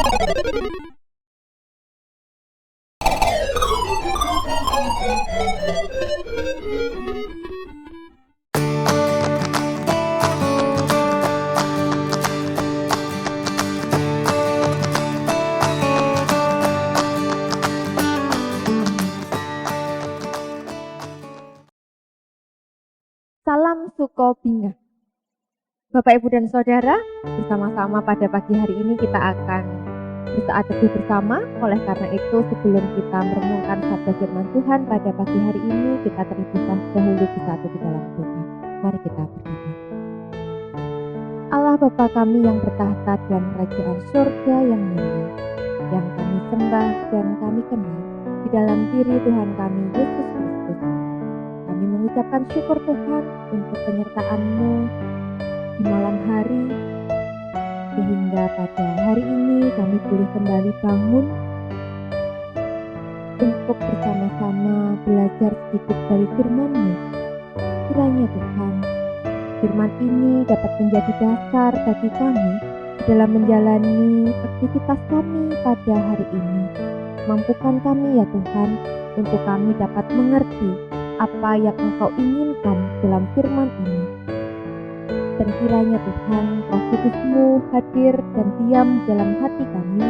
Salam Sukobinga. Bapak, Ibu, dan Saudara, bersama-sama pada pagi hari ini kita akan bersaat teduh bersama. Oleh karena itu, sebelum kita merenungkan sabda firman Tuhan pada pagi hari ini, kita terlebih dahulu bersatu di dalam doa. Mari kita berdoa. Allah Bapa kami yang bertahta dalam kerajaan surga yang mulia, yang kami sembah dan kami kenal di dalam diri Tuhan kami Yesus Kristus. Kami mengucapkan syukur Tuhan untuk penyertaan-Mu di malam hari, sehingga pada hari ini kami boleh kembali bangun untuk bersama-sama belajar sedikit dari firman-Mu. Kiranya Tuhan, firman ini dapat menjadi dasar bagi kami dalam menjalani aktivitas kami pada hari ini. Mampukan kami ya Tuhan, untuk kami dapat mengerti apa yang Engkau inginkan dalam firman ini. Dan kiranya Tuhan, Roh Kudus-Mu hadir dan diam dalam hati kami,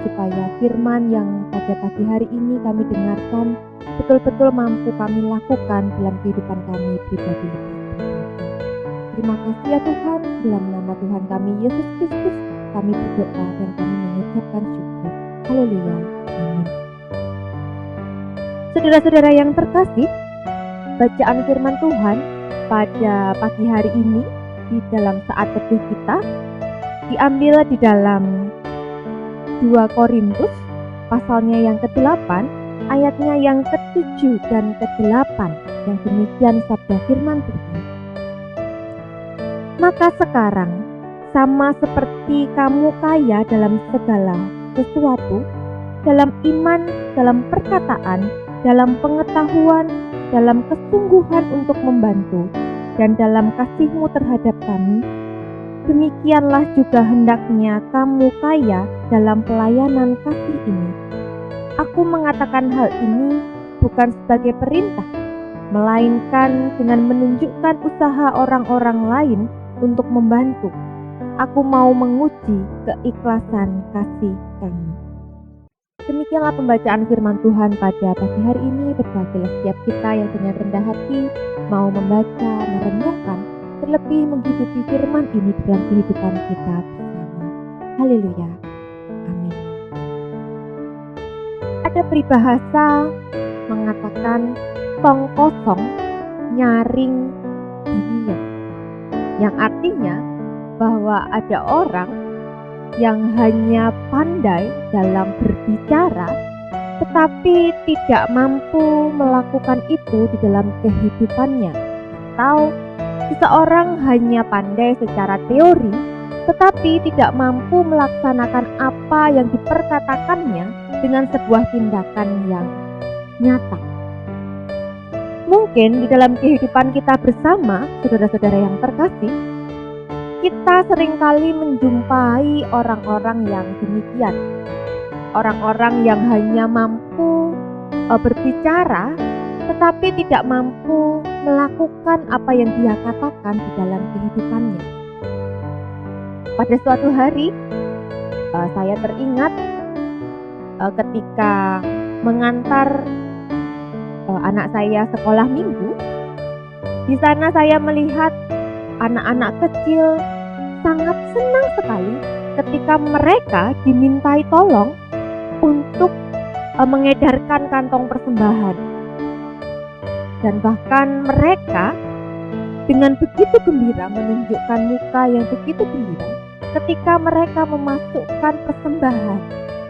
supaya firman yang pada pagi hari ini kami dengarkan betul-betul mampu kami lakukan dalam kehidupan kami pribadi. Terima kasih ya Tuhan, dalam nama Tuhan kami Yesus Kristus kami berdoa dan kami mengucapkan syukur. Haleluya. Amin. Saudara-saudara yang terkasih, bacaan firman Tuhan pada pagi hari ini di dalam saat teduh kita diambil di dalam 2 Korintus pasalnya yang ke-8, ayatnya yang ke-7 dan ke-8, yang demikian sabda firman Tuhan. Maka sekarang, sama seperti kamu kaya dalam segala sesuatu, dalam iman, dalam perkataan, dalam pengetahuan, dalam kesungguhan untuk membantu, dan dalam kasih-Mu terhadap kami, demikianlah juga hendaknya kamu kaya dalam pelayanan kasih ini. Aku mengatakan hal ini bukan sebagai perintah, melainkan dengan menunjukkan usaha orang-orang lain untuk membantu. Aku mau menguji keikhlasan kasih kamu. Demikianlah pembacaan firman Tuhan pada pagi hari ini. Berbahagialah setiap kita yang dengan rendah hati mau membaca, merenungkan, terlebih menghidupi firman ini dalam kehidupan kita bersama. Haleluya. Amin. Ada peribahasa mengatakan tong kosong nyaring dunia, yang artinya bahwa ada orang yang hanya pandai dalam berbicara, tetapi tidak mampu melakukan itu di dalam kehidupannya. Atau seseorang hanya pandai secara teori, tetapi tidak mampu melaksanakan apa yang diperkatakannya dengan sebuah tindakan yang nyata. Mungkin di dalam kehidupan kita bersama, saudara-saudara yang terkasih, kita seringkali menjumpai orang-orang yang demikian. Orang-orang yang hanya mampu berbicara, tetapi tidak mampu melakukan apa yang dia katakan di dalam kehidupannya. Pada suatu hari, saya teringat ketika mengantar anak saya sekolah minggu. Di sana saya melihat anak-anak kecil sangat senang sekali ketika mereka dimintai tolong untuk mengedarkan kantong persembahan. Dan bahkan mereka dengan begitu gembira, menunjukkan muka yang begitu gembira ketika mereka memasukkan persembahan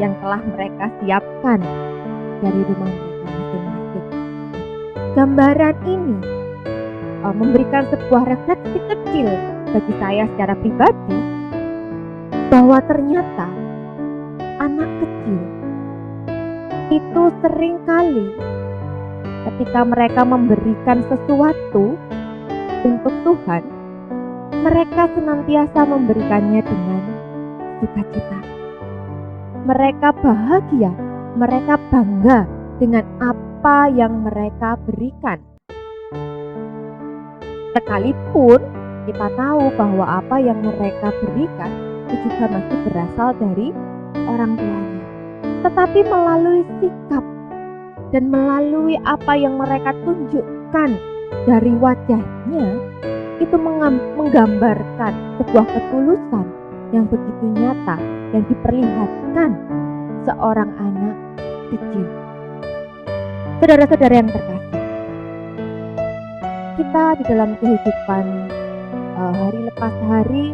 yang telah mereka siapkan dari rumah mereka masing-masing. Gambaran ini memberikan sebuah refleksi kecil bagi saya secara pribadi, bahwa ternyata anak kecil itu seringkali ketika mereka memberikan sesuatu untuk Tuhan, mereka senantiasa memberikannya dengan sukacita. Mereka bahagia, mereka bangga dengan apa yang mereka berikan. Sekalipun kita tahu bahwa apa yang mereka berikan itu juga masih berasal dari orang tuanya. Tetapi melalui sikap dan melalui apa yang mereka tunjukkan dari wajahnya, itu menggambarkan sebuah ketulusan yang begitu nyata yang diperlihatkan seorang anak kecil. Saudara-saudara yang terkasih, kita di dalam kehidupan hari lepas hari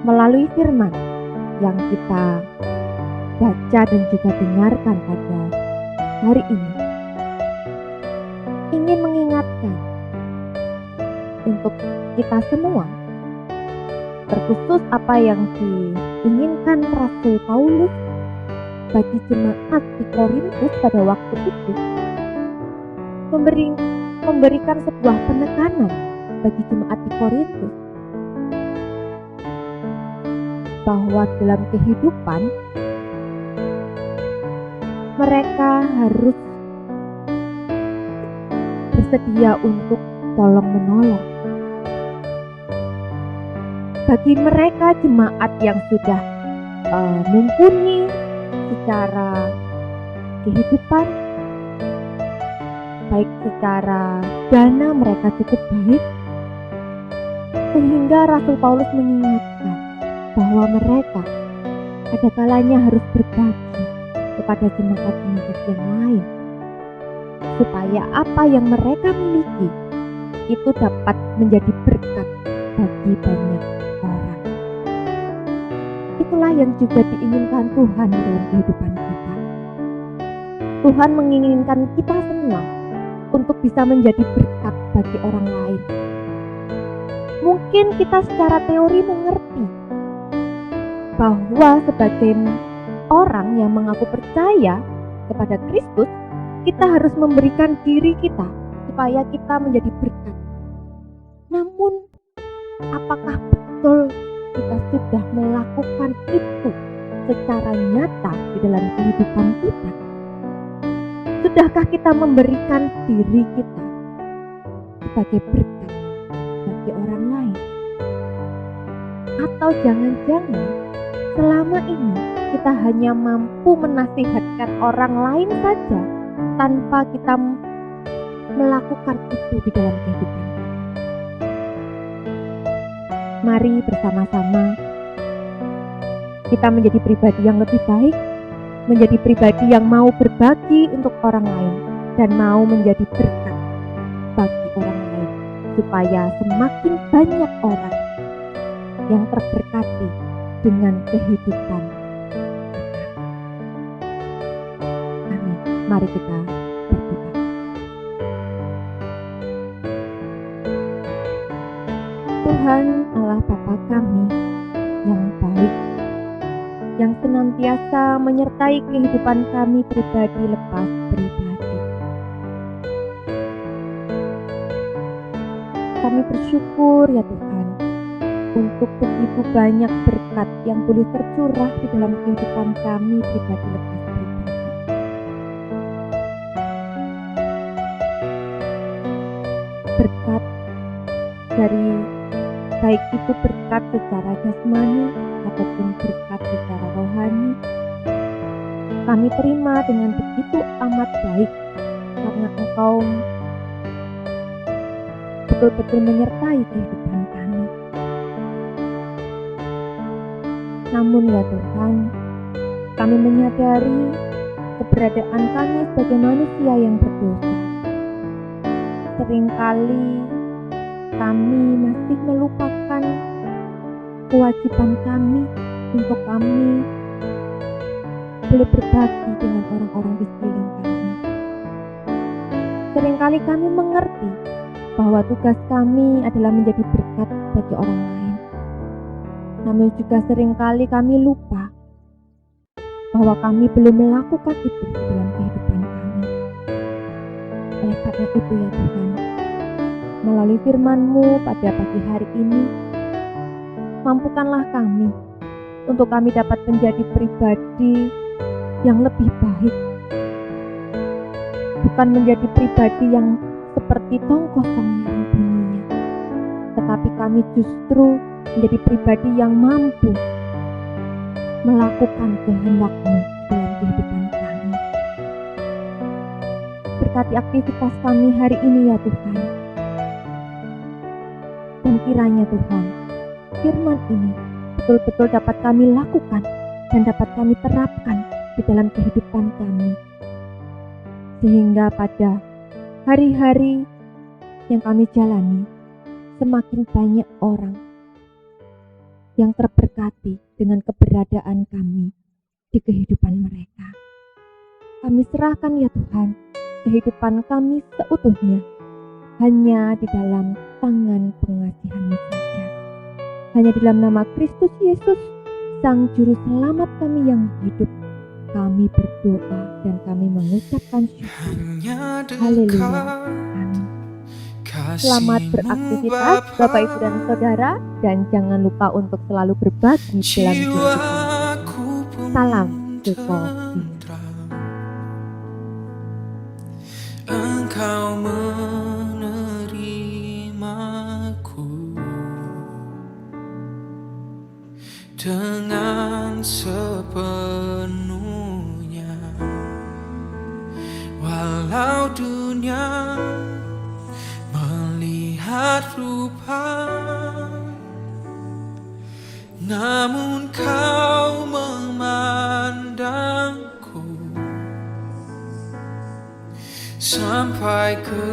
melalui firman yang kita baca dan juga dengarkan pada hari ini, ingin mengingatkan untuk kita semua, terkhusus apa yang diinginkan Rasul Paulus bagi jemaat di Korintus pada waktu itu, memberikan sebuah penekanan bagi jemaat di Korintus bahwa dalam kehidupan mereka harus bersedia untuk tolong-menolong. Bagi mereka jemaat yang sudah mumpuni secara kehidupan, baik secara dana mereka cukup baik, sehingga Rasul Paulus mengingatkan bahwa mereka ada kalanya harus berbagi kepada jemaat-jemaat yang lain, supaya apa yang mereka miliki itu dapat menjadi berkat bagi banyak orang. Itulah yang juga diinginkan Tuhan dalam kehidupan kita. Tuhan menginginkan kita semua untuk bisa menjadi berkat bagi orang lain. Mungkin kita secara teori mengerti bahwa sebagai orang yang mengaku percaya kepada Kristus, kita harus memberikan diri kita supaya kita menjadi berkat. Namun, apakah betul kita sudah melakukan itu secara nyata di dalam kehidupan kita? Sudahkah kita memberikan diri kita sebagai berkat bagi orang lain? Atau jangan-jangan selama ini kita hanya mampu menasihatkan orang lain saja tanpa kita melakukan itu di dalam kehidupan. Mari bersama-sama kita menjadi pribadi yang lebih baik, menjadi pribadi yang mau berbagi untuk orang lain dan mau menjadi berkat bagi orang lain, supaya semakin banyak orang yang terberkati dengan kehidupan kita. Amin. Mari kita berdoa. Tuhan Allah Bapa kami yang baik, yang senantiasa menyertai kehidupan kami pribadi lepas pribadi. Kami bersyukur ya Tuhan untuk begitu banyak berkat yang boleh tercurah di dalam kehidupan kami pribadi lepas pribadi. Berkat dari baik itu berkat secara jasmani ataupun berkat secara rohani, kami terima dengan begitu amat baik karena Engkau betul-betul menyertai kehidupan kami. Namun ya Tuhan, kami menyadari keberadaan kami sebagai manusia yang berdosa. Seringkali kami masih melupakan kewajiban kami untuk kami boleh berbagi dengan orang-orang di sekeliling kami. Seringkali kami mengerti bahwa tugas kami adalah menjadi berkat bagi orang lain. Namun juga seringkali kami lupa bahwa kami belum melakukan itu dalam kehidupan kami. Oleh karena itu ya Tuhan, melalui firman-Mu pada pagi hari ini, mampukanlah kami untuk kami dapat menjadi pribadi yang lebih baik, bukan menjadi pribadi yang seperti tong kosong yang bunyinya, tetapi kami justru menjadi pribadi yang mampu melakukan kehendak-Mu dalam kehidupan kami. Berkati aktivitas kami hari ini ya Tuhan. Dan kiranya Tuhan, firman ini betul-betul dapat kami lakukan dan dapat kami terapkan di dalam kehidupan kami. Sehingga pada hari-hari yang kami jalani, semakin banyak orang yang terberkati dengan keberadaan kami di kehidupan mereka. Kami serahkan ya Tuhan, kehidupan kami seutuhnya hanya di dalam tangan pengasihan-Mu saja. Hanya di dalam nama Kristus Yesus, Sang Juru Selamat kami yang hidup, kami berdoa dan kami mengucapkan syukur. Haleluya. Amin. Selamat beraktivitas Bapak Ibu dan Saudara, dan jangan lupa untuk selalu berbagi dalam kehidupan. Salam Jokowi. Engkau menerimaku dengan sepenuhnya, walau dunia melihat rupa, namun Kau memandangku sampai ke